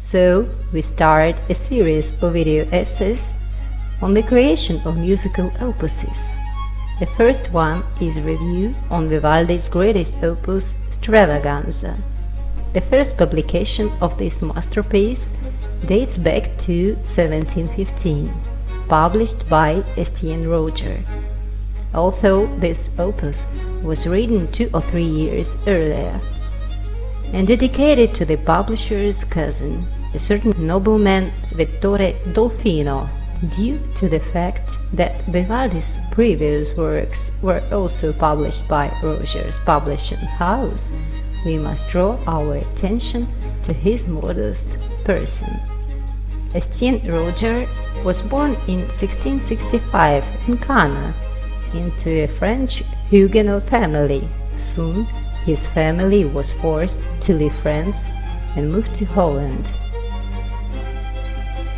So we start a series of video essays on the creation of musical opuses. The first one is a review on Vivaldi's greatest opus, Stravaganza. The first publication of this masterpiece dates back to 1715, published by Estienne Roger. Although this opus was written 2 or 3 years earlier, and dedicated to the publisher's cousin, a certain nobleman Vittore Dolfino, due to the fact that Vivaldi's previous works were also published by Roger's publishing house, we must draw our attention to his modest person. Estienne Roger was born in 1665 in Cannes into a French Huguenot family. Soon, his family was forced to leave France and moved to Holland.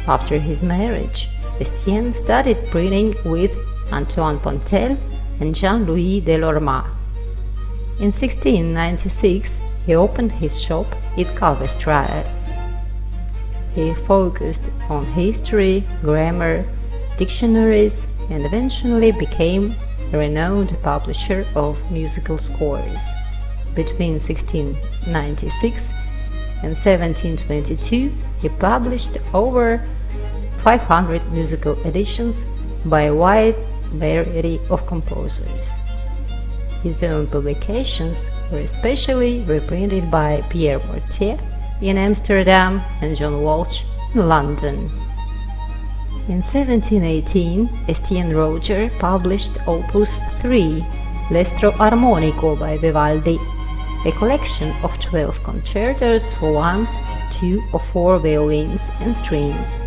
After his marriage, Estienne studied printing with Antoine Pontel and Jean-Louis Delorme. In 1696, he opened his shop at Calvestrae. He focused on history, grammar, dictionaries, and eventually became a renowned publisher of musical scores. Between 1696 and 1722, he published over 500 musical editions by a wide variety of composers. His own publications were especially reprinted by Pierre Mortier in Amsterdam and John Walsh in London. In 1718, Estienne Roger published Opus 3, L'Estro Armonico by Vivaldi, a collection of 12 concertos for 1, 2 or 4 violins and strings.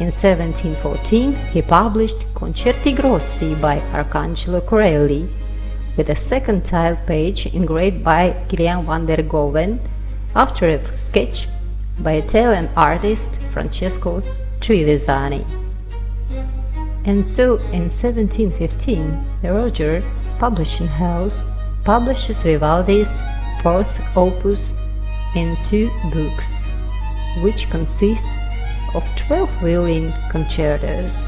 In 1714, he published Concerti Grossi by Arcangelo Corelli, with a second tile page engraved by Guillain van der Goven, after a sketch by Italian artist Francesco Trevisani. And so in 1715, the Roger Publishing House publishes Vivaldi's fourth opus in 2 books, which consist of 12 violin concertos.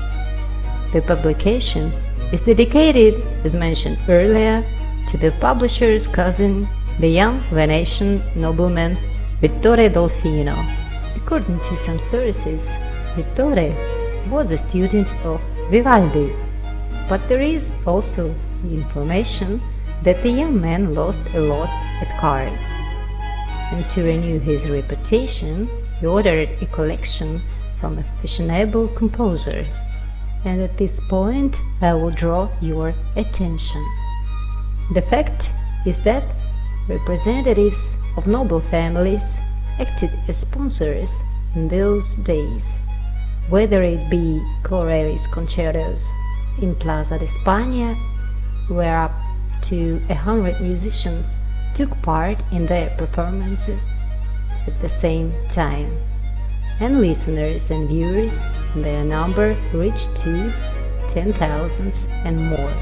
The publication is dedicated, as mentioned earlier, to the publisher's cousin, the young Venetian nobleman Vittore Dolfino. According to some sources, Vittore was a student of Vivaldi, but there is also the information that the young man lost a lot at cards. And to renew his reputation, he ordered a collection from a fashionable composer. And at this point, I will draw your attention. The fact is that representatives of noble families acted as sponsors in those days, whether it be Corelli's concertos in Plaza de España, where up to 100 musicians took part in their performances at the same time, and listeners and viewers, their number reached to 10,000 and more,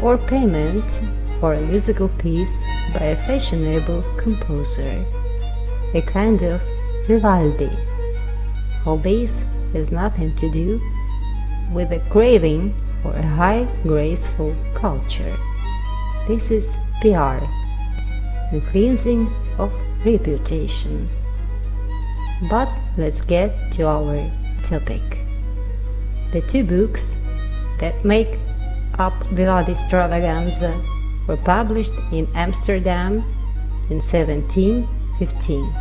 or payment for a musical piece by a fashionable composer, a kind of Vivaldi. All this has nothing to do with a craving for a high, graceful culture. This is PR, the cleansing of reputation. But let's get to our topic. The 2 books that make up Vivaldi's Stravaganza were published in Amsterdam in 1715.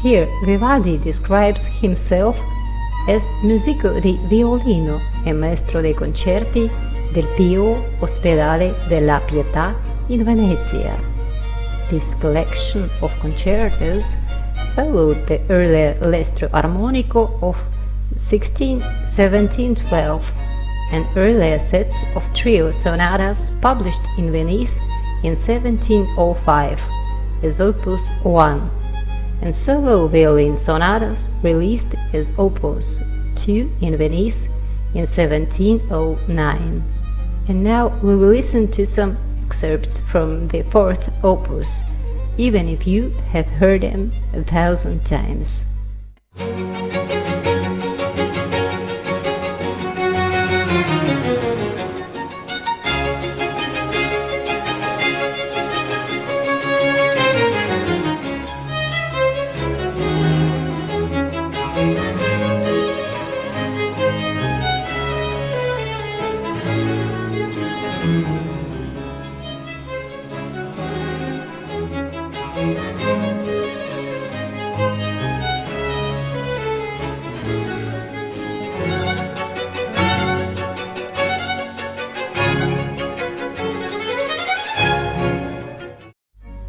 Here Vivaldi describes himself as musico di violino e maestro dei concerti del Pio Ospedale della Pietà in Venezia. This collection of concertos followed the earlier L'Estro Armonico of 1712 and earlier sets of trio sonatas published in Venice in 1705 as Opus 1, and solo violin sonatas released as Opus 2 in Venice in 1709. And now we will listen to some excerpts from the fourth opus, even if you have heard them 1,000 times.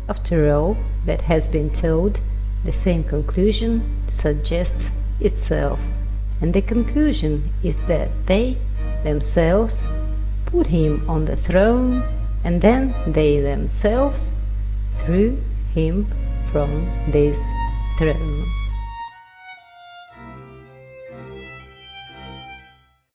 After all that has been told, the same conclusion suggests itself, and the conclusion is that they themselves put him on the throne, and then they themselves threw him from this throne.